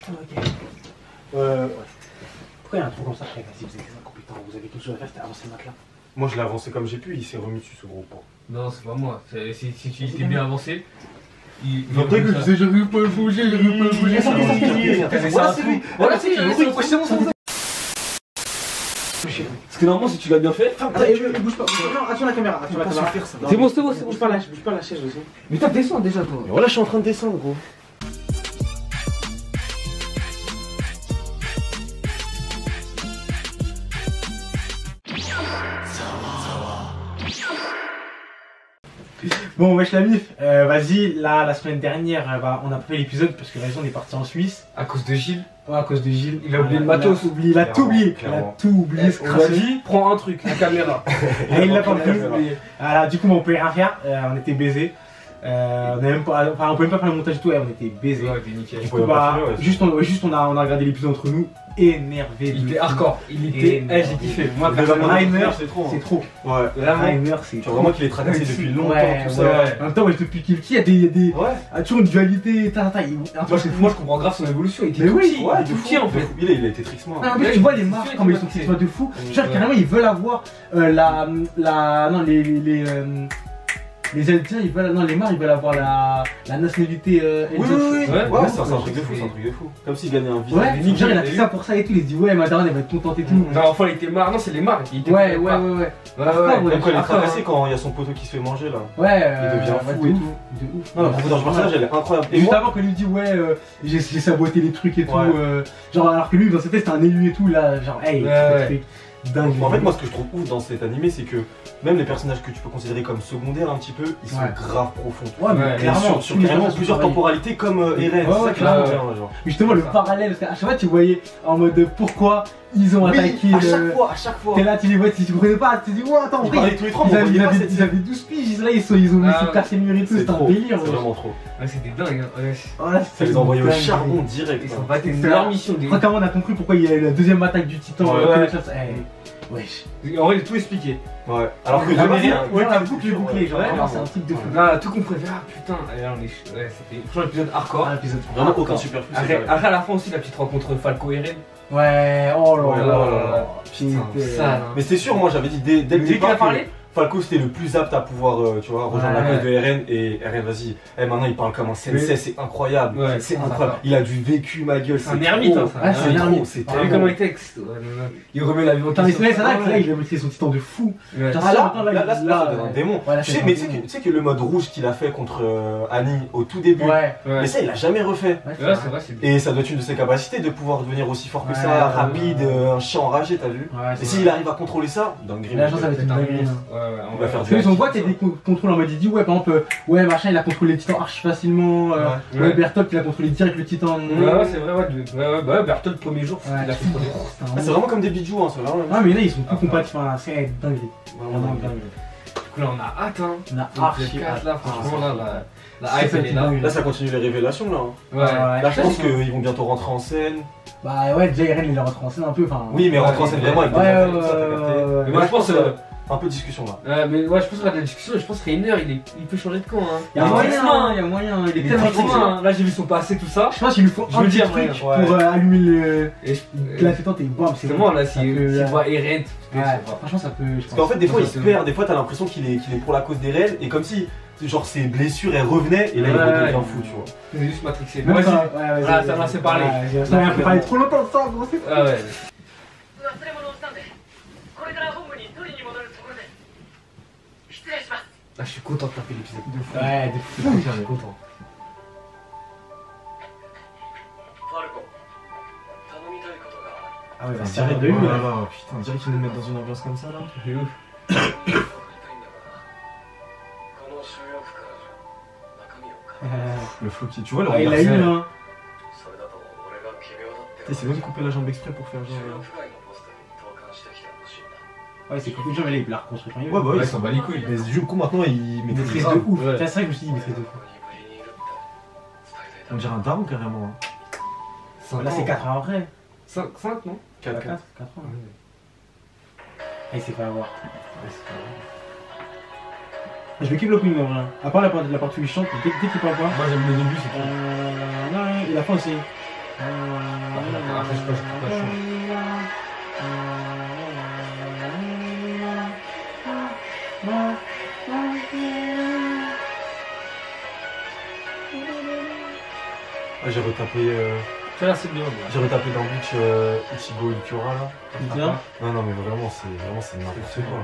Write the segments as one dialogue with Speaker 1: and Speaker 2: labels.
Speaker 1: Ok. Pourquoi il y a un trou comme ça? Si vous êtes incompétent, vous avez quelque chose à faire, c'était avancer le matelas.
Speaker 2: Moi je l'ai avancé comme j'ai pu, il s'est remis dessus ce gros pot.
Speaker 3: Non, c'est pas moi. Si tu étais bien avancé, il.
Speaker 2: Après que je disais, j'arrive pas à bouger, j'arrive pas à bouger.
Speaker 3: Voilà, c'est lui. Voilà, c'est lui. Parce que normalement, si tu l'as bien fait.
Speaker 1: Attends, bouge pas. Non, attends la caméra.
Speaker 3: C'est bon, c'est bon.
Speaker 1: Bouge pas la chaise aussi.
Speaker 3: Mais toi, descends déjà, toi.
Speaker 2: Mais voilà, je suis en train de descendre, gros.
Speaker 1: Bon, wesh la mif, vas-y, là, la semaine dernière, on a pas fait l'épisode parce que on est parti en Suisse.
Speaker 3: À cause de Gilles.
Speaker 1: Ouais, à cause de Gilles.
Speaker 3: Il a oublié le matos.
Speaker 1: Il a tout oublié. Il a tout oublié.
Speaker 3: On a dit, prends un truc, la caméra.
Speaker 1: Et il l'a pas pris. Voilà, du coup, on pouvait rien faire. On était baisés. On pouvait même pas faire le montage et tout. On était baisés.
Speaker 3: Ouais, t'es nickel.
Speaker 1: Du coup, juste on a regardé l'épisode entre nous. Énervé.
Speaker 3: Il était hardcore. Il était. J'ai kiffé.
Speaker 1: Moi, Reimer, c'est trop.
Speaker 2: Ouais.
Speaker 1: Reimer, c'est
Speaker 2: Tu vois vraiment qu'il est tracassé depuis longtemps, tout ça.
Speaker 1: En même temps, depuis qu'il y a des. Ouais. Toujours une dualité.
Speaker 3: Moi, je comprends grave son évolution. Il était tout petit.
Speaker 2: Ouais,
Speaker 3: tout petit en fait.
Speaker 2: Il a été trixement.
Speaker 1: Tu vois les marques, comme ils sont trixement de fou. Genre, carrément, ils veulent avoir les marques, ils veulent avoir la nationalité
Speaker 2: oui, c'est un truc de fou, Comme s'il gagnait un visa.
Speaker 1: Ouais, genre il a fait ça pour ça et tout, il se dit ouais, ma daronne elle va être contente et tout.
Speaker 3: Non, enfin il était marre, non, c'est les marques.
Speaker 1: Ouais.
Speaker 2: Même quand il est traversé, quand il y a son poteau qui se fait manger là.
Speaker 1: Ouais,
Speaker 2: il devient fou et tout.
Speaker 1: De ouf.
Speaker 2: Non, la profondeur du personnage elle est incroyable.
Speaker 1: Et juste avant qu'on lui dit ouais, j'ai saboté les trucs et tout. Genre alors que lui dans cette tête c'était un élu et tout, là, genre hey, dingue.
Speaker 2: En fait, moi ce que je trouve ouf dans cet animé, c'est que même les personnages que tu peux considérer comme secondaires un petit peu, ils sont grave profonds.
Speaker 1: Ouais, mais clairement,
Speaker 2: sur carrément plusieurs temporalités comme Eren, c'est ça que j'aime bien.
Speaker 1: Justement, le parallèle, à chaque fois tu voyais en mode pourquoi ils ont attaqué.
Speaker 2: À chaque fois.
Speaker 1: T'es là, tu les vois, tu comprenais pas, tu te dis ouais, attends,
Speaker 2: ils parlaient tous les trois,
Speaker 1: ils avaient 12 piges, là ils ont cassé le mur et tout, c'était un délire.
Speaker 2: C'est vraiment trop.
Speaker 3: Ouais, c'était dingue.
Speaker 2: Ça les envoyait au charbon direct.
Speaker 3: Ils sont battus leur mission.
Speaker 1: Je crois qu'avant on a compris pourquoi il y a eu la deuxième attaque du titan. Wesh.
Speaker 3: En vrai, il a tout expliqué.
Speaker 2: Ouais. Alors que
Speaker 1: de rien, on a bouclé, genre c'est un truc de fou.
Speaker 3: Non, tout compris. Ah putain. Et là, ouais, c'était franchement l'épisode hardcore.
Speaker 2: Vraiment aucun superflu.
Speaker 3: Après, à la fin aussi, la petite rencontre Falco et Eren.
Speaker 1: Ouais, oh là là.
Speaker 3: Putain.
Speaker 2: Mais c'était sûr, moi j'avais dit dès le début.
Speaker 3: Qu'il a parlé.
Speaker 2: Falco c'était le plus apte à pouvoir rejoindre la cause de Eren et Eren vas-y, maintenant il parle comme un sensei, c'est incroyable, c'est incroyable, il a du vécu ma gueule,
Speaker 3: c'est un ermite,
Speaker 1: c'est un ermite,
Speaker 3: t'as vu comment il texte, il remet l'avion.
Speaker 1: Attends mais c'est là il a montré son titan de fou.
Speaker 2: Là c'est un démon. Mais tu sais que le mode rouge qu'il a fait contre Annie au tout début, mais ça il l'a jamais refait. Et ça doit être une de ses capacités de pouvoir devenir aussi fort que ça, rapide, un chien enragé, t'as vu. Et s'il arrive à contrôler ça, dinguerie.
Speaker 1: Là ça va être une dinguerie.
Speaker 2: On va faire
Speaker 1: on voit qu'il y a des contrôles en mode il dit ouais par exemple machin il a contrôlé les titans archi facilement, Bertolt il a contrôlé direct le titan.
Speaker 3: Ouais c'est vrai Bertolt le premier jour il a contrôlé.
Speaker 2: C'est vraiment comme des bijoux hein, c'est vraiment.
Speaker 1: Ah mais là ils sont plus compatibles, c'est dingue. Vraiment dingue.
Speaker 3: Du coup là on a hâte hein.
Speaker 1: On a archi hâte
Speaker 3: là franchement la hype elle est là.
Speaker 2: Là ça continue les révélations là.
Speaker 3: Ouais.
Speaker 2: Là je pense qu'ils vont bientôt rentrer en scène.
Speaker 1: Bah ouais déjà Eren il est rentré en scène un peu enfin.
Speaker 2: Oui mais rentrer en scène vraiment avec des
Speaker 3: mais moi je pense
Speaker 2: un peu de discussion là.
Speaker 3: Mais ouais, je pense que la discussion, je pense que Reiner il peut changer de camp. Hein.
Speaker 1: Il y a moyen, il est tellement
Speaker 3: triste. Là j'ai vu son passé, tout ça.
Speaker 1: Je pense qu'il lui faut un petit truc pour allumer la fétante et bam, c'est
Speaker 3: vraiment là, s'il voit Eren.
Speaker 1: Franchement, ça peut.
Speaker 2: Parce qu'en fait, des fois il se perd, des fois t'as l'impression qu'il est pour la cause d'Eren et comme si genre ses blessures elles revenaient et là il redevient fou, tu vois.
Speaker 3: Il est juste matrixé.
Speaker 1: Vas-y,
Speaker 3: ça m'a fait parler.
Speaker 1: Ça m'a fait parler trop longtemps de ça, gros.
Speaker 3: Ah ouais. Ah, je suis content de taper l'épisode.
Speaker 1: Ouais, de fou.
Speaker 3: Je suis content.
Speaker 1: Ah ouais, bah, c'est arrête de lui là.
Speaker 2: Putain, on dirait qu'ils nous mettent dans une ambiance comme ça là.
Speaker 3: C'est ouf.
Speaker 2: Le flow qui. Tu vois, le
Speaker 1: il a eu un.
Speaker 2: C'est même couper la jambe exprès pour faire genre.
Speaker 1: Ouais, c'est coupé de jambe, mais là il peut la reconstruire.
Speaker 2: Ouais, il s'en bat les couilles. Mais du coup, maintenant il
Speaker 1: maîtrise de ouf. C'est vrai que je me suis dit, maîtrise de fou.
Speaker 2: On dirait un daron carrément.
Speaker 1: Là c'est 4 ans après.
Speaker 3: 5 non
Speaker 1: 4 ans. Ah, il s'est fait avoir. Je me kiffe l'opening en vrai. À part la partie où il chante, dès qu'il parle pas.
Speaker 2: Moi j'aime le début, c'est
Speaker 1: non, et la fin aussi.
Speaker 3: Après, je sais pas, je peux pas changer.
Speaker 2: Ah, j'ai retapé.
Speaker 3: Ça là, c'est bien.
Speaker 2: J'ai retapé dans Bleach Ichigo Ikura là. Non, non, mais vraiment, c'est n'importe quoi.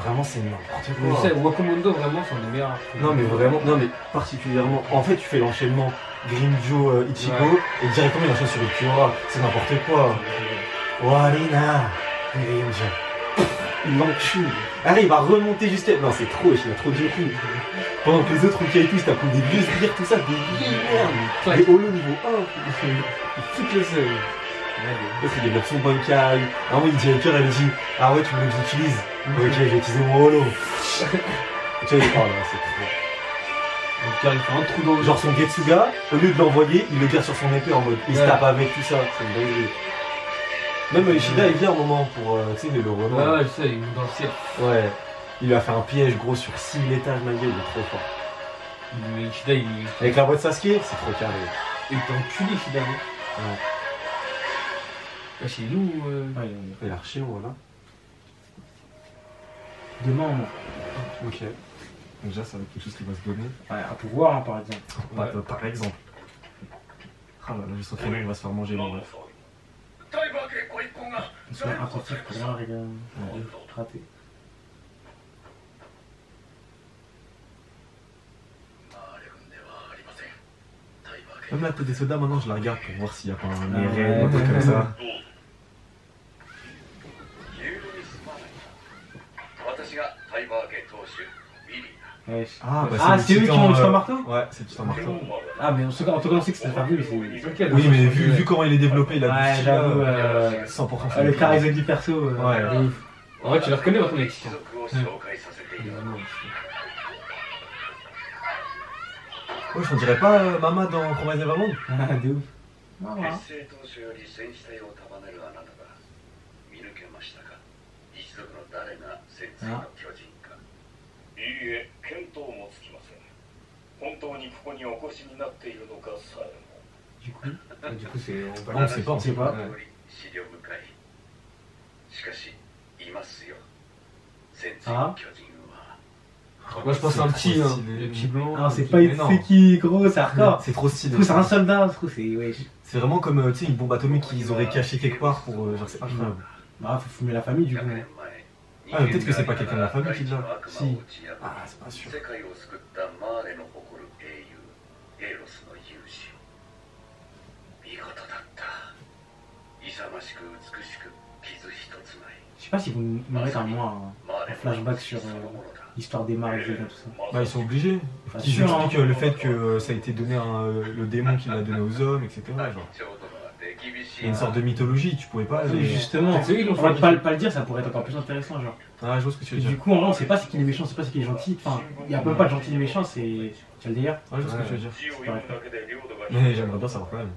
Speaker 2: Vraiment, c'est n'importe quoi.
Speaker 3: Je sais, Wakamondo, vraiment, c'est un des meilleurs.
Speaker 2: Non, mais vraiment, non, mais particulièrement. En fait, tu fais l'enchaînement Grimmjow Ichigo et directement il enchaîne sur Ikura. C'est n'importe quoi. Warina Grimmjow. Il l'encule. Allez, il va remonter juste. Non, c'est trop, il a trop de coups. Pendant que les autres Ukaiku, ils tapent des vieux sbires, tout ça, des vieilles merdes. Des holo niveau 1. Il fout les yeux. L'autre il développe son bankai. À un moment il dit à Iker, elle dit ah ouais, tu veux que j'utilise. Ok, je vais utiliser mon holo. Tu vois, oh là, c'est trop.
Speaker 3: Donc il fait un trou dans le.
Speaker 2: Genre son Getsuga, au lieu de l'envoyer, il le garde sur son épée en mode il se tape avec tout ça. C'est une dinguerie. Même Ishida il vient un moment pour tu sais, le renom.
Speaker 3: Ouais, je sais, il est dans le ciel.
Speaker 2: Ouais. Il lui a fait un piège gros sur 6000 étages, ma gueule, il est trop fort.
Speaker 3: Mais Ishida, il.
Speaker 2: Avec la voix de Sasuke, c'est trop carré.
Speaker 3: Il est enculé, Ishida.
Speaker 2: Ouais.
Speaker 3: Là, chez nous.
Speaker 2: Ouais, il est archi, voilà.
Speaker 1: Demain, moi.
Speaker 2: Ok. Déjà, ça va être quelque chose qui va se donner.
Speaker 1: Ouais, un pouvoir, hein, par exemple.
Speaker 2: Par exemple. Ah là là, j'ai senti qu'il va se faire manger, bon bref.
Speaker 1: On se met attentif pour voir les gars. Raté.
Speaker 2: Même la tête des sodas, maintenant je la regarde pour voir s'il n'y a pas un RN ou un truc comme ça.
Speaker 1: Ah, bah c'est eux qui ont le titan marteau.
Speaker 2: Ouais, c'est le titan marteau.
Speaker 1: Ah, mais en tout cas, on sait que c'était pas vu, mais c'est.
Speaker 2: Oui, mais vu comment il est développé, il a
Speaker 1: ouais, j'avoue,
Speaker 2: 100%.
Speaker 1: Le charisme du perso.
Speaker 2: Ouais.
Speaker 3: En vrai, tu le reconnais, votre mec.
Speaker 2: Wesh, on dirait pas Mama dans Promise Neverland.
Speaker 1: Ah, de ouf. Ah, ouais.
Speaker 3: Du coup, c'est.
Speaker 2: On sait pas, on sait pas.
Speaker 1: Ah.
Speaker 3: Moi je pense à un petit, le petit blanc.
Speaker 1: Non, c'est pas Itseki, gros, c'est hardcore.
Speaker 2: C'est trop stylé.
Speaker 1: C'est un soldat, c'est. Ouais.
Speaker 2: C'est vraiment comme tu sais une bombe atomique qu'ils auraient cachée quelque part pour. Genre, c'est incroyable.
Speaker 1: Bah, faut fumer la famille du coup.
Speaker 2: Ah, mais peut-être que c'est pas quelqu'un de la famille qui l'a.
Speaker 1: Si.
Speaker 2: Ah, c'est pas sûr. Je sais pas si vous me mettez un flashback sur l'histoire des mages et tout ça. Bah, ils sont obligés. Ils expliquent le fait que ça a été donné le démon qui l'a donné aux hommes, etc. Genre. Il y a une sorte de mythologie, tu pouvais pas.
Speaker 1: Justement, on va pas le dire, ça pourrait être encore plus intéressant. Genre.
Speaker 2: Ah, je vois ce que tu veux dire.
Speaker 1: Du coup, en vrai, on sait pas c'est qui les méchants, on sait pas c'est qui les gentils. Enfin, il y a même pas de gentils et méchants, c'est. Tu as le délire.
Speaker 2: Ah, je vois ce que tu veux dire. Mais j'aimerais bien savoir quand même.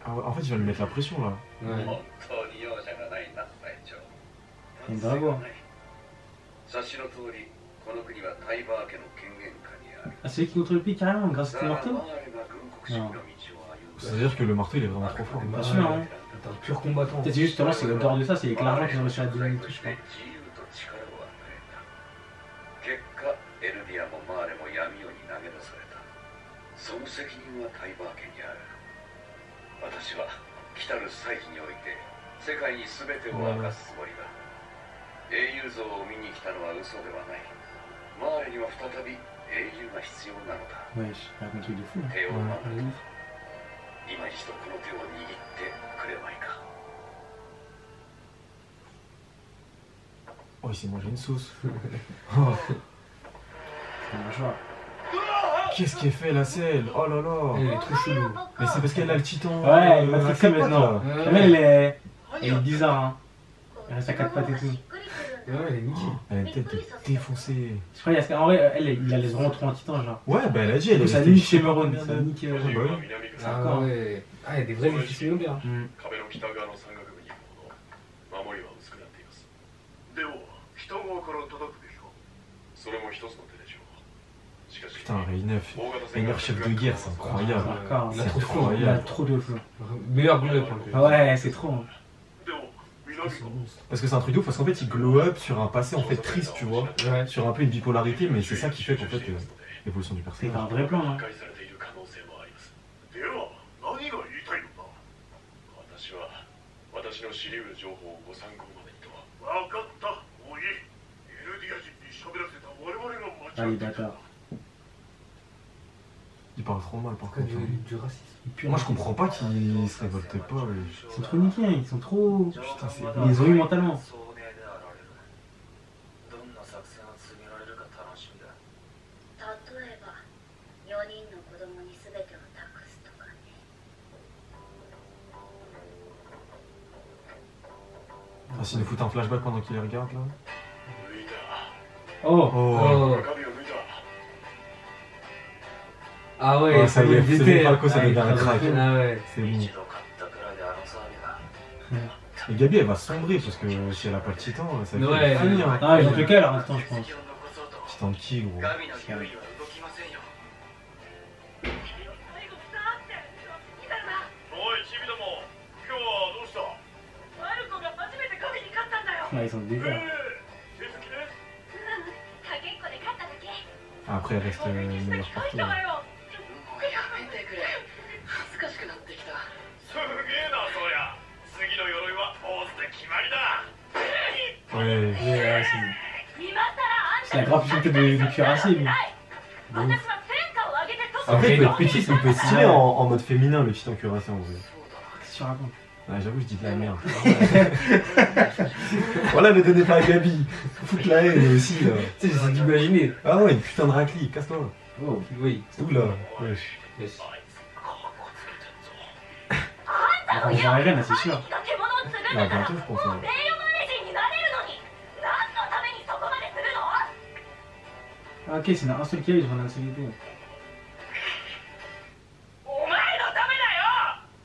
Speaker 2: Ah, en fait, je vais lui mettre la pression là.
Speaker 1: Ouais. Bravo. Ah, c'est lui qui contrôle le pays carrément grâce au marteau? Non.
Speaker 2: Ça veut dire que le marteau il est vraiment trop fort.
Speaker 1: Bien sûr, hein.
Speaker 3: T'es un pur combattant.
Speaker 1: Peut-être justement, c'est l'odeur de ça, c'est avec l'argent qu'ils ont réussi à donner et tout, je crois. Ouais, c'est un truc de fou.
Speaker 2: Oh, il s'est mangé une sauce. Qu'est-ce qui est fait la selle? Oh là là.
Speaker 3: Elle est trop chelou.
Speaker 2: Mais c'est parce qu'elle a le titan.
Speaker 1: Ouais, elle m'a fixé maintenant. Elle est. Elle est bizarre, hein. Elle reste à 4 pattes et tout.
Speaker 3: Ouais, elle est nickel.
Speaker 2: Elle a une tête de défoncée.
Speaker 1: Je crois qu'en vrai, il la laisse vraiment trop en titan, genre.
Speaker 2: Ouais, bah elle a dit, elle est
Speaker 1: ça nique chez Meron, ça nique.
Speaker 3: Ah ouais. Ah, il y a des vrais effets secondaires.
Speaker 2: Putain, Reiner chef de guerre, c'est incroyable.
Speaker 1: Il a trop de feu.
Speaker 3: Meilleur glow-up.
Speaker 1: Ah ouais, c'est trop.
Speaker 2: Parce que c'est un truc de ouf, parce qu'en fait il glow up sur un passé en fait triste, tu vois.
Speaker 3: Ouais.
Speaker 2: Sur un peu une bipolarité, mais c'est ça qui fait qu'en fait l'évolution du
Speaker 1: C'est
Speaker 2: personnage.
Speaker 1: un vrai plan, hein. Ah les bâtards.
Speaker 2: Il parle trop mal par contre.
Speaker 3: Du racisme.
Speaker 2: Moi je comprends pas qu'ils se révoltent pas.
Speaker 1: Ils sont trop niqués, ils sont trop.
Speaker 2: Putain, c'est
Speaker 1: Ils les ont eu mentalement.
Speaker 2: Ah, s'il nous fout un flashback pendant qu'il les regarde là.
Speaker 1: Oh.
Speaker 3: Ah ouais,
Speaker 2: ça y est, c'est Falco, ça devient un crack.
Speaker 3: Ah ouais.
Speaker 2: C'est bon. Et Gabi elle va sombrer parce que si elle a pas le titan, ça va
Speaker 3: ouais,
Speaker 2: finir.
Speaker 1: Ah, ils ont que qu'elle à l'instant, je pense.
Speaker 2: Titan de qui gros?
Speaker 1: Ah, ils sont déjà.
Speaker 2: Après elle reste meilleure partout. Ouais.
Speaker 1: C'est la graphique de cuirassé, lui.
Speaker 2: Après il peut être petit, il peut être stylé en mode féminin le titan cuirassé en vrai.
Speaker 1: Qu'est-ce que tu racontes?
Speaker 2: Ouais, j'avoue, je dis de la merde. Voilà, ne donnez pas à Gabi. Foutre la haine aussi là.
Speaker 3: Tu sais, j'essaie d'imaginer.
Speaker 2: Ah ouais, une putain de raclie, casse-toi.
Speaker 3: Oh, oui.
Speaker 2: Tout là. Wesh.
Speaker 3: Yes.
Speaker 1: On va voir Eren, c'est sûr.
Speaker 2: Là, bientôt, je pense. Ouais.
Speaker 1: Ah, ok, c'est un seul qui a, ils vont un seul épée.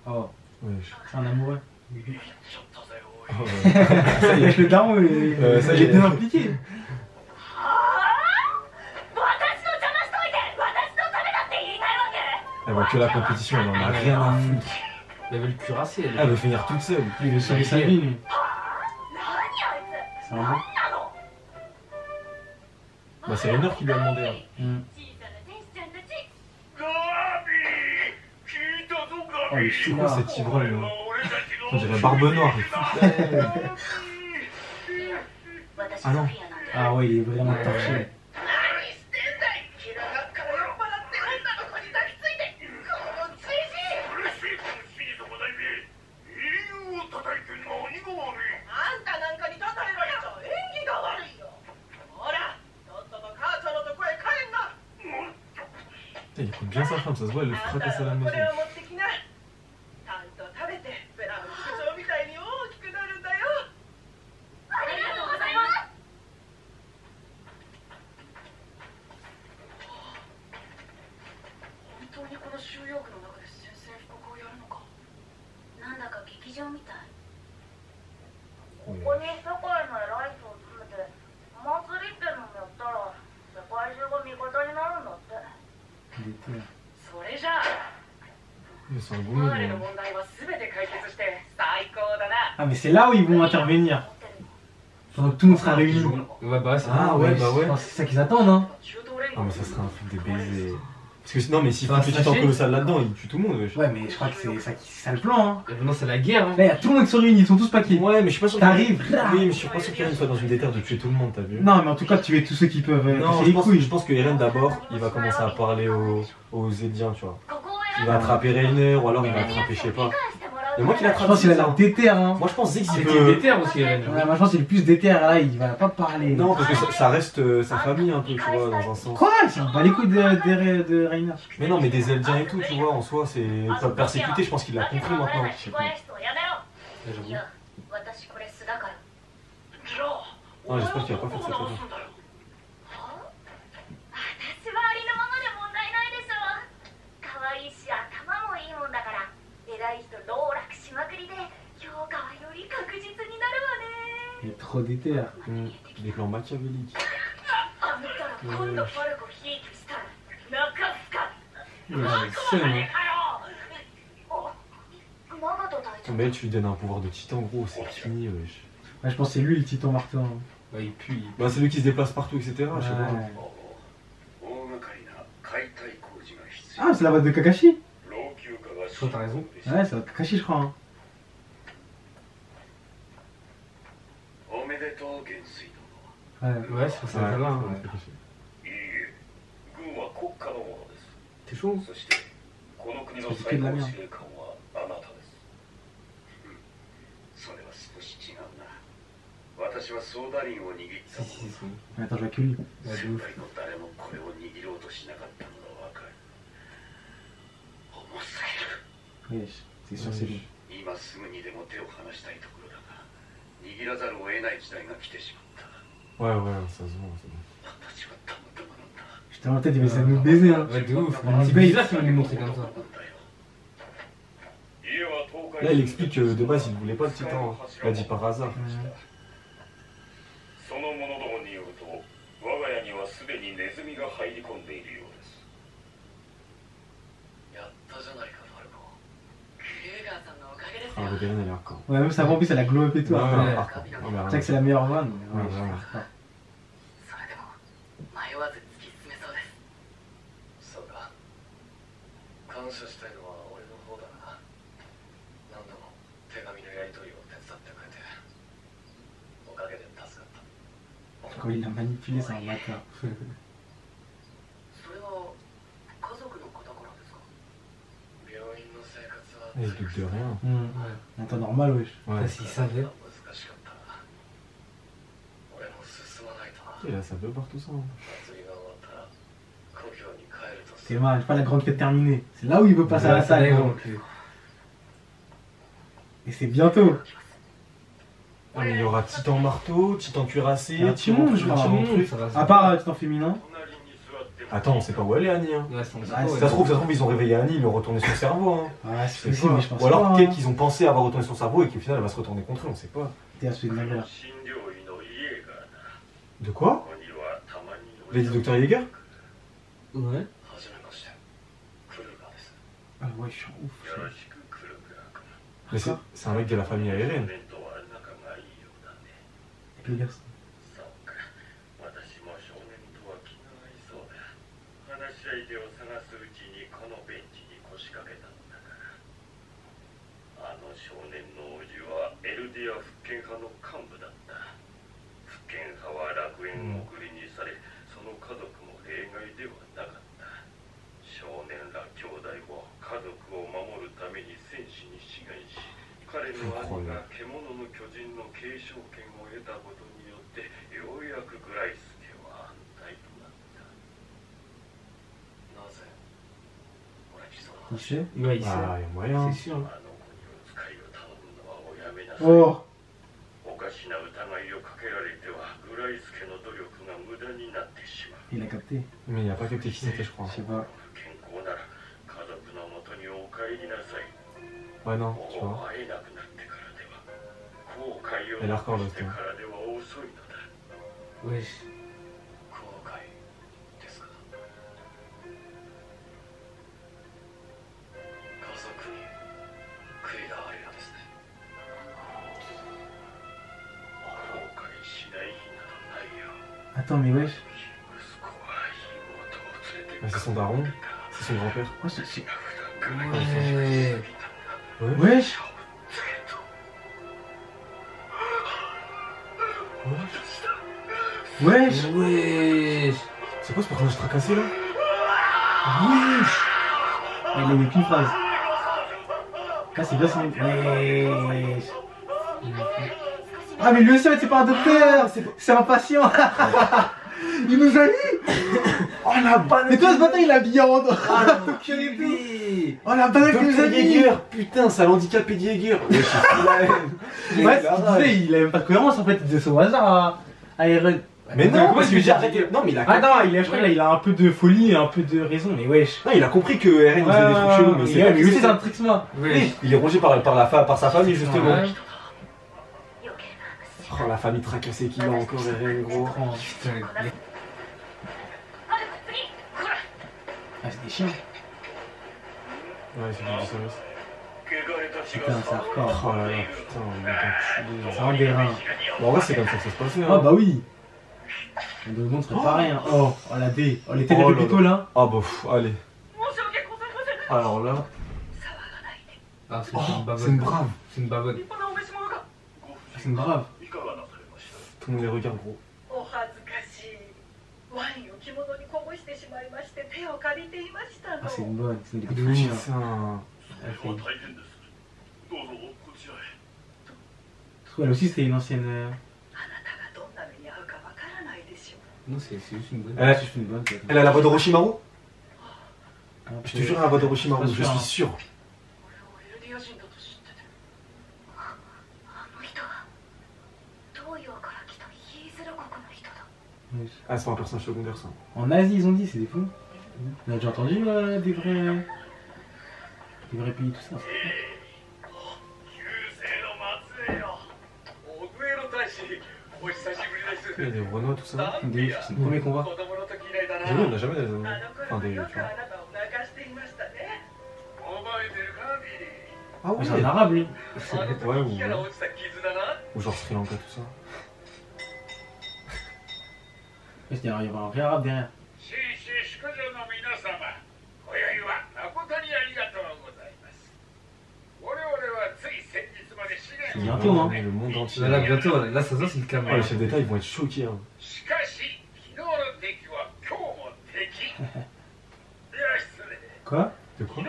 Speaker 1: Oh,
Speaker 2: Wesh.
Speaker 1: c'est un amoureux.
Speaker 2: Oh, ouais.
Speaker 1: Ça y est, le daron, il est bien impliqué.
Speaker 2: Elle voit que la compétition, elle en a rien à foutre.
Speaker 3: Il y avait le cuirassé.
Speaker 2: Elle veut finir toute seule.
Speaker 1: Il veut sauver sa vie, lui. C'est un bon.
Speaker 2: Bah, c'est Reiner qui lui a demandé.
Speaker 1: Mm. Oh, il est
Speaker 2: C'est
Speaker 1: fou,
Speaker 2: quoi
Speaker 1: là.
Speaker 2: cet ivrogne là? On dirait Barbe Noire. Ah non.
Speaker 1: Ah ouais, il est vraiment torché.
Speaker 2: Il écoute bien sa femme, ça se voit, elle le fracasse à la maison. C'est un gourmet, lui.
Speaker 1: Ah, mais c'est là où ils vont intervenir. Pendant que tout le monde sera réuni.
Speaker 3: Ouais, bah, c'est
Speaker 2: Ah ouais, bah ouais.
Speaker 1: C'est ça qu'ils attendent, hein.
Speaker 2: Ah mais ça serait un truc de baiser. Parce que non mais s'il faut
Speaker 3: Ah,
Speaker 2: que le titan colossal là-dedans, il tue tout le monde. Wesh.
Speaker 1: Ouais, mais je crois que c'est ça le plan, hein.
Speaker 3: Non, c'est la guerre. Hein.
Speaker 1: Là, il y a tout le monde qui sont réunis, ils sont tous paquets.
Speaker 2: Ouais mais je suis pas sûr
Speaker 1: T'arrives.
Speaker 2: Oui mais je suis pas sûr qu'Eren soit dans une déterre de tuer tout le monde, t'as vu?
Speaker 1: Non, mais en tout cas, tuer tous ceux qui peuvent.
Speaker 2: Non,
Speaker 1: casser
Speaker 2: je
Speaker 1: les
Speaker 2: pense,
Speaker 1: couilles.
Speaker 2: je pense que Eren d'abord, il va commencer à parler aux Zédiens, tu vois. Il va attraper Reiner ou alors il va attraper, je sais pas. Mais moi qui
Speaker 1: Je
Speaker 2: l'attrape,
Speaker 1: pense qu'il a l'air déter, hein.
Speaker 2: Moi je pense Ziggs
Speaker 3: C'est
Speaker 2: il
Speaker 3: qu'il
Speaker 2: peut...
Speaker 3: déterre aussi, Eren.
Speaker 1: Ouais, moi je pense qu'il est le plus déter là, il va pas parler.
Speaker 2: Non parce que ça reste sa famille un peu, tu vois, dans un sens.
Speaker 1: Quoi? Il s'en bat les couilles de Reiner.
Speaker 2: Mais non mais des Eldiens et tout, tu vois, en soi c'est pas persécuté, je pense qu'il l'a compris maintenant. Je sais pas.
Speaker 3: J'avoue.
Speaker 2: Ah, j'espère qu'il va pas faire ça.
Speaker 1: Il est trop déter.
Speaker 2: Des plans machiavéliques. Mais tu lui donnes un pouvoir de titan, gros, c'est fini.
Speaker 1: Ouais, je pense que c'est lui le titan marteau. Hein.
Speaker 3: Ouais, il pue.
Speaker 2: Bah, c'est lui qui se déplace partout, etc. Je sais pas.
Speaker 1: Ah, c'est la boîte de Kakashi.
Speaker 3: Je crois que t'as raison.
Speaker 1: Ouais, c'est la Kakashi, je crois. Hein.
Speaker 3: Ouais, c'est pour ça que là. T'es chaud?
Speaker 1: C'est que de la merde. Attends, je vois que lui. Oui, c'est sûr, c'est lui.
Speaker 2: Ouais, ça se voit.
Speaker 1: Putain, en tête, il va essayer de nous baiser. Hein.
Speaker 3: Ouais, de ouf.
Speaker 1: C'est
Speaker 3: bizarre qu'il va nous montrer comme ça.
Speaker 2: Là, il explique que de base, il voulait pas le titan. Il a dit par hasard. Ah, le Garen, elle est hardcore.
Speaker 1: Ouais, même sa en plus, elle a glow up et tout.
Speaker 2: Ouais,
Speaker 1: c'est vrai que c'est la meilleure vanne.
Speaker 2: Ouais.
Speaker 1: Quand il l'a manipulé, c'est un bâtard.
Speaker 2: Il doute de rien.
Speaker 1: En temps normal, wesh.
Speaker 2: Ouais.
Speaker 3: S'il savait.
Speaker 2: Il a sa peu partout ça.
Speaker 1: C'est mal, pas la grande fête terminée. C'est là où il veut passer à la salle. Et c'est bientôt.
Speaker 2: Ah, mais il y aura Titan marteau, Titan cuirassé,
Speaker 1: Titan truc. À part Titan féminin.
Speaker 2: Attends, on sait pas où elle est Annie. Hein.
Speaker 3: Ouais,
Speaker 2: ça se trouve, ils ont réveillé Annie, ils lui ont retourné son cerveau. Hein.
Speaker 1: Ouais, c'est possible, mais je pense
Speaker 2: pas. Ou alors
Speaker 1: pas,
Speaker 2: peut-être qu'ils ont pensé avoir retourné son cerveau et qu'au final elle va se retourner contre eux, on sait pas.
Speaker 1: T'es assuré de la
Speaker 2: De quoi? Lady Dr. Yeager?
Speaker 3: Ouais.
Speaker 1: Ah ouais, je suis ouf.
Speaker 2: Mais c'est un mec de la famille aérienne.
Speaker 1: Les garçons. Il sait?
Speaker 3: Ouais, il sait.
Speaker 2: Ah, il y a moyen.
Speaker 3: C'est sûr.
Speaker 1: Oh! Il a capté.
Speaker 2: Mais il a pas capté qui c'était, je crois.
Speaker 1: Je sais pas.
Speaker 2: Ouais, non, tu vois. Elle est hardcore l'autre.
Speaker 3: Wesh.
Speaker 1: Attends, mais wesh.
Speaker 2: C'est son daron, c'est son grand-père.
Speaker 1: Ouais, c'est.
Speaker 3: Ouais.
Speaker 1: Wesh! Wesh!
Speaker 3: Wesh.
Speaker 2: C'est quoi ce personnage tracassé là?
Speaker 1: Wesh! Il a eu qu'une phrase. Là, c'est bien son. Wesh! Ah, mais lui aussi, c'est pas un docteur! C'est un patient! Il nous a eu! Oh la banane! Mais toi, ce matin, il a habillé en.
Speaker 3: Ah,
Speaker 2: oui.
Speaker 1: Oh la banane que nous a mis.
Speaker 2: Jäger. Putain, ça l'handicapé de Jäger. Ouais,
Speaker 1: ouais, il a même pas de cohérence en fait, il disait ça au hasard à Eren.
Speaker 2: Mais non, parce que j'ai arrêté. Non, mais il a.
Speaker 1: Ah non, je crois qu'il a un peu de folie et un peu de raison, mais wesh.
Speaker 2: Non, il a compris que Eren faisait des trucs chelous, mais c'est.
Speaker 1: Mais lui c'est un trick moi.
Speaker 2: Oui, il est rongé par sa famille justement. Oh la famille tracassée qu'il a encore, Eren, gros.
Speaker 3: Putain.
Speaker 1: Ah, c'est des chiens.
Speaker 2: Ouais, c'est du service.
Speaker 1: Putain, c'est hardcore.
Speaker 2: Oh là là, putain, il est enculé.
Speaker 1: C'est un des reins.
Speaker 2: Bon, en vrai, c'est comme ça que ça se passait.
Speaker 1: Ah bah oui. On doit montrer pareil. Hein. Oh la D. Oh, les télé plutôt là.
Speaker 2: Ah bah, allez. Alors là.
Speaker 3: Ah, c'est une bavonne.
Speaker 2: C'est une brave.
Speaker 3: C'est une bavonne.
Speaker 1: C'est une brave.
Speaker 2: Tout le monde les regarde, gros.
Speaker 1: Ah, c'est une bonne. C'est une des
Speaker 2: Oui,
Speaker 1: chiens.
Speaker 2: c'est un.
Speaker 1: Elle aussi, c'était une ancienne.
Speaker 3: Non, c'est juste une bonne.
Speaker 1: Elle a juste une bonne.
Speaker 2: Elle a la voix d'Orochimaru. Je te
Speaker 1: Je
Speaker 2: jure, elle a la voix d'Orochimaru, je suis sûr. Ah, c'est pas un personnage secondaire, ça.
Speaker 1: En Asie, ils ont dit, c'est des fous. On a déjà entendu des vrais pays, tout ça.
Speaker 2: Il y a des Renois, tout ça.
Speaker 1: C'est le premier qu'on voit.
Speaker 2: J'ai vu, on n'a jamais des. Enfin, des. Tu vois. Ah oui,
Speaker 1: C'est un arabe, lui.
Speaker 2: Ouais, ou genre Sri Lanka, tout ça.
Speaker 1: Il y a un vrai arabe derrière. C'est bientôt, hein.
Speaker 2: Le monde entier.
Speaker 3: Là, bientôt, là, ça se voit, c'est le calme.
Speaker 2: Les chefs d'État, ils vont être choqués. Hein.
Speaker 1: Quoi?
Speaker 2: De quoi?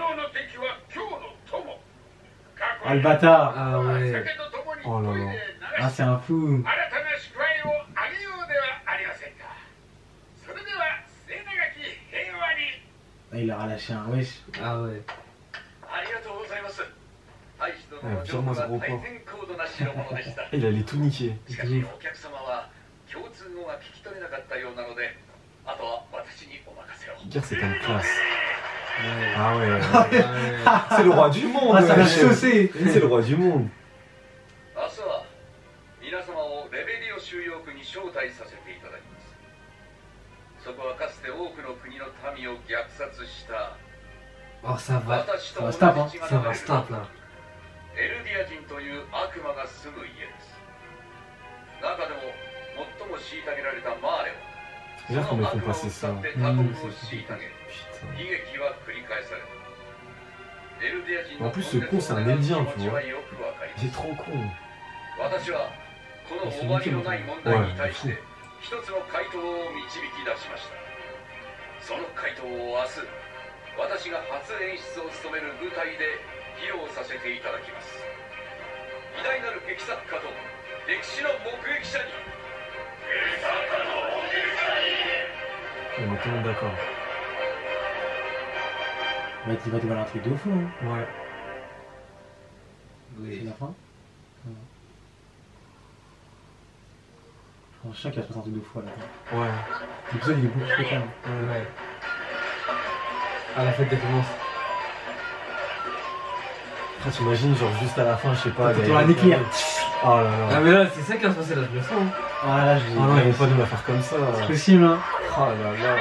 Speaker 1: Ah, le bâtard.
Speaker 3: Ah ouais.
Speaker 2: Oh là là.
Speaker 1: Ah, c'est un fou. Ah, il a relâché un wesh.
Speaker 3: Ah ouais.
Speaker 2: Vire-moi ce gros porc. Il allait tout niquer. Guerre, c'est comme classe. Ah ouais. C'est le roi du monde.
Speaker 1: Ah, ça l'a chaussé.
Speaker 2: C'est le roi du monde.
Speaker 3: Oh, ça va.
Speaker 1: Ça va se taper, hein.
Speaker 3: Ça va se taper là.
Speaker 2: Regarde comment ils font passer ça. Putain. En plus, ce con, c'est un Indien, tu vois. Il est trop con. Ouais, de fou.
Speaker 4: 一つの回答を導き出しました。その回答を明日、私が初演出を務める舞台で披露させていただきます。偉大なる劇作家と歴史の目撃者に。劇作家の目撃者に。
Speaker 2: On est tout le monde d'accord.
Speaker 1: Il va dévoiler un truc de fou, hein.
Speaker 2: Ouais.
Speaker 1: C'est la fin. Je pense qu'il va se passer un truc de fou là.
Speaker 2: Ouais.
Speaker 1: L'épisode il est beaucoup plus calme.
Speaker 3: Ouais. À la fête des commences.
Speaker 2: Après, t'imagines, genre juste à la fin, je sais pas.
Speaker 1: T'auras un éclair.
Speaker 2: Oh là là.
Speaker 3: Ah, mais là, c'est ça qui va se passer là, je le sens.
Speaker 1: Ah là, je
Speaker 2: Ah non, ils vont pas nous la faire comme ça.
Speaker 1: C'est possible, hein.
Speaker 2: Oh là là.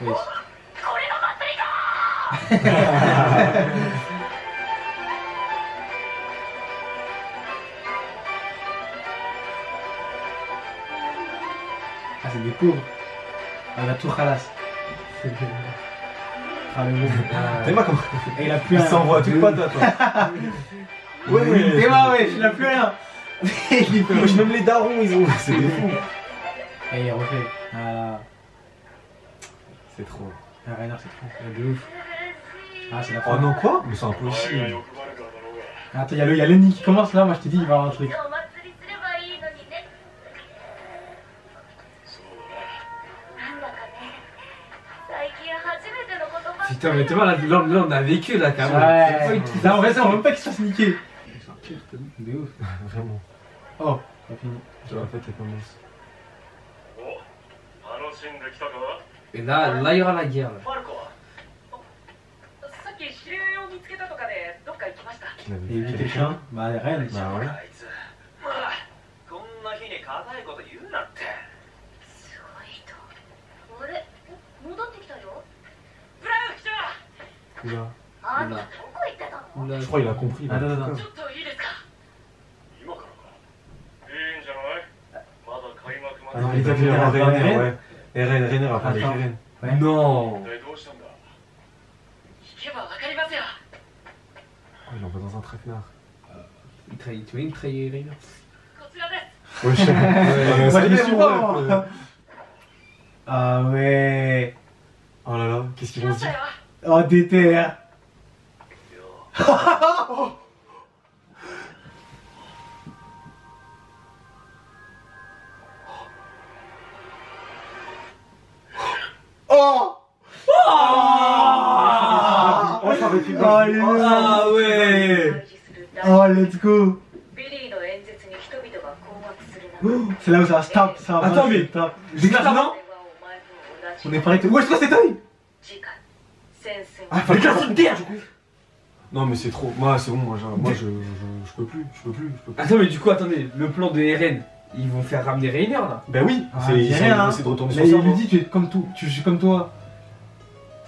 Speaker 1: Oui. Ah, c'est des pauvres. Ah, la tour Khalas. Ah, le mot.
Speaker 2: T'es pas comment.
Speaker 1: Et il a plus
Speaker 2: Il
Speaker 1: rien.
Speaker 2: s'envoie toute patate.
Speaker 1: Ouais, ouais, il a plus rien.
Speaker 2: Même les darons, ils ont. C'est des fous.
Speaker 1: Et il refait. Ah,
Speaker 2: C'est trop.
Speaker 1: Rainer, c'est trop. De ouf. Ah, c'est la fin.
Speaker 2: Oh non, quoi? Mais c'est impossible.
Speaker 1: Attends, il y a Lenny qui commence là, moi je te dis, il va y avoir un truc.
Speaker 3: Putain, mais tu vois, là, on a vécu là, quand même.
Speaker 1: Ouais, là, on veut même pas qu'il se fasse niquer.
Speaker 2: De ouf. Vraiment.
Speaker 1: Oh, c'est fini.
Speaker 2: Genre, en fait, elle commence.
Speaker 3: Et là, il y aura la guerre. Là.
Speaker 1: Et vite les chiens, bah les reines.
Speaker 2: Bah ouais. Oula. Je crois qu'il a compris.
Speaker 1: Attends.
Speaker 2: Ah non, il a vu Rainer, ouais. Et Rainer a parlé avec Eren.
Speaker 1: Ouais.
Speaker 3: Non.
Speaker 2: Oh, il envoie dans un traquenard.
Speaker 3: Tu vois, il trahit Rainer.
Speaker 2: Ouais,
Speaker 1: Moi, je l'ai
Speaker 2: ouais,
Speaker 1: souvent.
Speaker 2: ouais.
Speaker 1: Ah ouais.
Speaker 2: Oh là là, qu'est-ce qu'ils vont se dire?
Speaker 1: Oh, déter. Oh!
Speaker 3: Ah ouais.
Speaker 1: Oh, let's go! C'est là où ça va stop, ça va.
Speaker 3: Attends, mais.
Speaker 1: Stop.
Speaker 3: Non.
Speaker 1: On est pareil. Ouais, c'est quoi cette oeil?
Speaker 2: Ah, fallait que je guerre du coup. Non, mais c'est trop. Moi, c'est bon, moi je peux plus.
Speaker 3: Attends, mais du coup, attendez, le plan de Eren, ils vont faire ramener Rainer là.
Speaker 2: Ben oui,
Speaker 1: Ah,
Speaker 2: ils
Speaker 1: rien, hein.
Speaker 2: essaient de retourner
Speaker 1: Mais
Speaker 2: sur
Speaker 1: il
Speaker 2: ça.
Speaker 1: lui dit, tu es comme tout, je suis comme toi.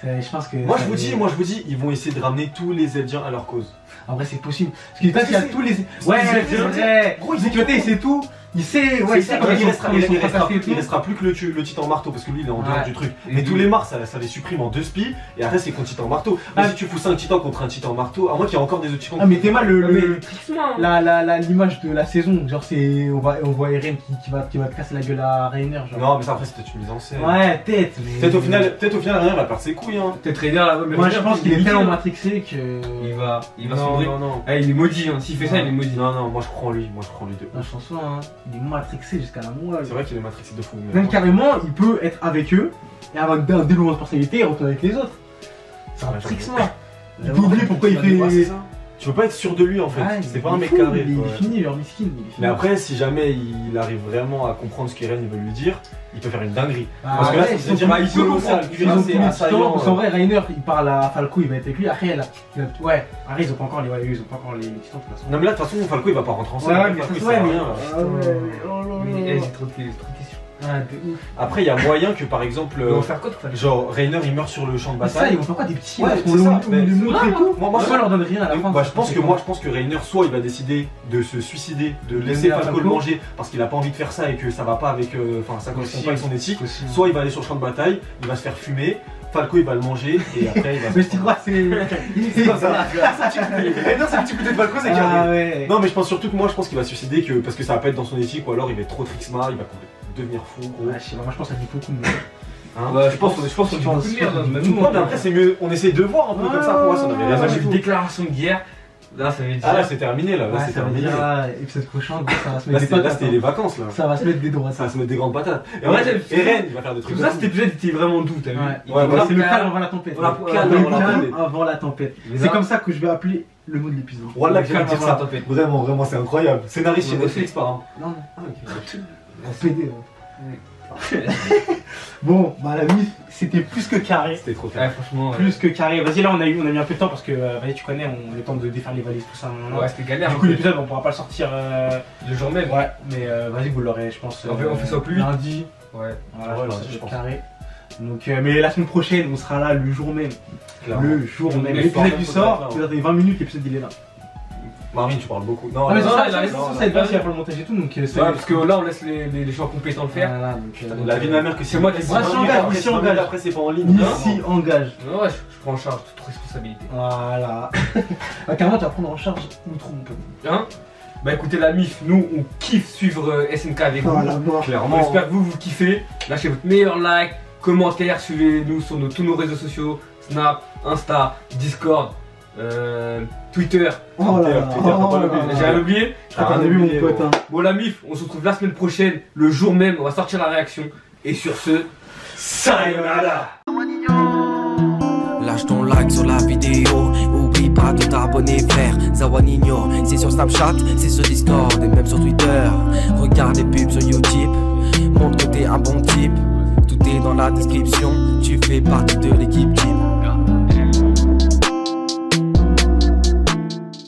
Speaker 1: Je pense que.
Speaker 2: Moi je vous dis, ils vont essayer de ramener tous les Eldiens à leur cause.
Speaker 1: En vrai, c'est possible. Parce qu'il y a tous les. Ouais,
Speaker 2: c'est
Speaker 1: c'est vrai.
Speaker 2: Gros,
Speaker 1: Il sait tout. Il sait, ouais,
Speaker 2: il restera plus que le titan marteau parce que lui il est en dehors du truc. Mais tous les Mars ça les supprime en 2 spies et après c'est contre titan marteau. Mais si tu fous 5 titans contre un titan marteau, à moins qu'il y ait encore des autres titans.
Speaker 1: Ah, mais t'es mal
Speaker 3: le
Speaker 1: l'image de la saison. Genre, c'est. On voit Eren qui va te casser la gueule à Rainer.
Speaker 2: Non, mais ça après c'était une mise en scène.
Speaker 1: Ouais,
Speaker 2: Peut-être au final Rainer va perdre ses couilles. Hein.
Speaker 3: Peut-être Rainer là, mais
Speaker 1: moi je pense qu'il est tellement matrixé que.
Speaker 3: Il va
Speaker 2: Non.
Speaker 3: Ah, il est maudit, hein. S'il fait ça, il est maudit.
Speaker 2: Non, moi je crois en lui de ouf.
Speaker 1: Non, je pense pas, hein. Il est matrixé jusqu'à la moelle.
Speaker 2: C'est vrai qu'il est matrixé de fou.
Speaker 1: Même carrément, il peut être avec eux et avoir un développement de personnalité et retourner avec les autres. C'est un trixement. Il peut oublier pourquoi il fait.
Speaker 2: Tu peux pas être sûr de lui en fait.
Speaker 1: Ah,
Speaker 2: c'est pas un mec carré.
Speaker 1: Il est fini, leur miskin.
Speaker 2: Mais après, si jamais il arrive vraiment à comprendre ce qu'Eren veut lui dire, il peut faire une dinguerie.
Speaker 1: Ah,
Speaker 2: parce que là,
Speaker 1: ouais,
Speaker 2: ça veut dire
Speaker 3: il peut comprendre.
Speaker 1: Ils ont tous les titans, parce qu'en vrai, Rainer, il parle à Falco, il va être avec lui. Après, là, ouais, après, ils ont pas encore les titans de toute façon.
Speaker 2: Non, mais là, de toute façon, Falco il va pas rentrer en scène.
Speaker 1: Ouais, mais ça se voit, mais.
Speaker 2: rien.
Speaker 3: Mais j'ai trop de questions.
Speaker 1: Ah, de ouf.
Speaker 2: Après, il y a moyen que par exemple,
Speaker 3: Ils vont faire quoi de
Speaker 2: genre Rainer il meurt sur le champ de
Speaker 1: Mais ça,
Speaker 2: bataille.
Speaker 1: ils vont faire quoi des petits
Speaker 2: Ouais,
Speaker 1: là,
Speaker 2: c'est
Speaker 1: on
Speaker 2: ça, mais-
Speaker 1: les montre et tout.
Speaker 2: Moi,
Speaker 1: Ça leur donne rien à la fin.
Speaker 2: Bah, je pense que Rainer, soit il va décider de se suicider, de laisser
Speaker 1: Donner à
Speaker 2: Falco le
Speaker 1: Falco.
Speaker 2: manger parce qu'il a pas envie de faire ça et que ça va pas avec. Enfin, ça correspond pas avec son éthique.
Speaker 1: Possible.
Speaker 2: Soit il va aller sur le champ de bataille, il va se faire fumer, Falco il va le manger et après il va.
Speaker 1: Mais je te crois, c'est.
Speaker 2: C'est comme ça. Rainer, c'est un petit côté de Falco, c'est
Speaker 1: Ah
Speaker 2: carré.
Speaker 1: ouais.
Speaker 2: Non, mais je pense surtout que moi je pense qu'il va se suicider parce que ça va pas être dans son éthique ou alors il va être trop trixma, il va devenir fou gros.
Speaker 1: Ouais, je sais pas, moi je pense que ça dit beaucoup de monde.
Speaker 2: Hein
Speaker 3: Ouais, je pense qu'on dit beaucoup de merde. Même nous,
Speaker 2: Ouais, mais après c'est mieux, on essaie de voir un peu comme ça pour moi ça n'avait rien
Speaker 3: Là,
Speaker 2: à
Speaker 3: j'ai
Speaker 2: voir.
Speaker 3: une déclaration de guerre. Là, ça veut dire.
Speaker 2: Ah là c'est terminé là,
Speaker 1: Ouais,
Speaker 2: c'est
Speaker 1: ça veut
Speaker 2: terminé.
Speaker 1: dire là, épisode prochain, ça va se
Speaker 2: Là
Speaker 1: mettre des
Speaker 2: c'était les vacances là.
Speaker 1: Ça va se mettre des droits.
Speaker 2: Ça va se mettre des grandes patates. Et
Speaker 3: Ouais,
Speaker 2: ouais,
Speaker 3: j'aime-
Speaker 2: Eren il va faire des trucs.
Speaker 3: Tout ça, cet épisode était vraiment doux, t'as vu?
Speaker 2: Ouais,
Speaker 1: c'est le calme avant la tempête.
Speaker 3: Voilà,
Speaker 1: Le
Speaker 3: calme
Speaker 1: calme
Speaker 3: avant la tempête.
Speaker 1: avant la tempête.
Speaker 3: Mais
Speaker 1: C'est
Speaker 3: là-
Speaker 1: comme ça que je vais appeler le mot de l'épisode.
Speaker 2: Voilà que
Speaker 3: Calme
Speaker 2: j'allais dire
Speaker 3: avant la
Speaker 2: ça.
Speaker 3: tempête.
Speaker 2: Vraiment, c'est incroyable. Scénariste chez
Speaker 3: Ouais,
Speaker 2: Netflix par exemple.
Speaker 1: Non, non.
Speaker 2: Ah ok.
Speaker 1: PD. Bon, bah la vie, c'était plus que carré.
Speaker 2: C'était trop
Speaker 3: Ouais,
Speaker 2: clair.
Speaker 3: franchement.
Speaker 1: Plus que carré. Vas-y, là on a mis un peu de temps parce que, vas-y, tu connais, on a le temps de défaire les valises, tout ça.
Speaker 3: Ouais, c'était galère.
Speaker 1: Du coup, l'épisode, on pourra pas le sortir.
Speaker 3: le jour même.
Speaker 1: Ouais, mais vas-y, vous l'aurez, je pense.
Speaker 3: On fait ça au plus vite.
Speaker 1: Lundi.
Speaker 3: Ouais.
Speaker 1: Voilà,
Speaker 2: Ouais,
Speaker 1: je pense
Speaker 2: lundi,
Speaker 1: que
Speaker 2: je
Speaker 1: c'est
Speaker 2: pense.
Speaker 1: carré. Donc, mais la semaine prochaine, on sera là le jour même.
Speaker 2: Clairement.
Speaker 1: Le jour même.
Speaker 2: Mais
Speaker 1: L'épisode
Speaker 2: faut
Speaker 1: du
Speaker 2: faire
Speaker 1: sort,
Speaker 2: là,
Speaker 1: vous avez 20 minutes, l'épisode il est là.
Speaker 2: Marvin, tu parles beaucoup. Non,
Speaker 1: Ah, mais
Speaker 2: non,
Speaker 1: c'est
Speaker 2: non,
Speaker 1: ça,
Speaker 3: il a raison,
Speaker 1: ça, va faire pour le montage et tout, donc c'est.
Speaker 3: Ouais, parce que là, on laisse les gens compétents le faire.
Speaker 1: Voilà, donc,
Speaker 2: La vie de ma mère que
Speaker 3: C'est moi qui
Speaker 2: si
Speaker 3: moi,
Speaker 2: vingt
Speaker 1: je
Speaker 2: minutes
Speaker 1: s'engage,
Speaker 2: après,
Speaker 1: il
Speaker 2: si vingt
Speaker 1: s'engage.
Speaker 2: minutes après c'est pas en ligne.
Speaker 1: Ici engage.
Speaker 3: Ouais, je prends en charge toute responsabilité.
Speaker 1: Voilà. Bah, carrément, tu vas prendre en charge Outro, mon pote.
Speaker 3: Hein? Bah écoutez la MIF, nous on kiffe suivre SNK avec vous.
Speaker 1: Voilà, bon.
Speaker 2: Clairement.
Speaker 3: J'espère que vous kiffez. Lâchez votre meilleur like, commentaire, suivez-nous sur tous nos réseaux sociaux, Snap, Insta, Discord. Twitter.
Speaker 1: Oh là là.
Speaker 3: J'ai rien oublié.
Speaker 1: Je crois qu'on a vu mon pote. Hein.
Speaker 3: Bon la MIF, on se retrouve la semaine prochaine, le jour même, on va sortir la réaction. Et sur ce, sayonara.
Speaker 5: Lâche ton like sur la vidéo, oublie pas de t'abonner frère. Zawanino, c'est sur Snapchat, c'est sur Discord et même sur Twitter. Regarde les pubs sur YouTube, montre que t'es un bon type. Tout est dans la description, tu fais partie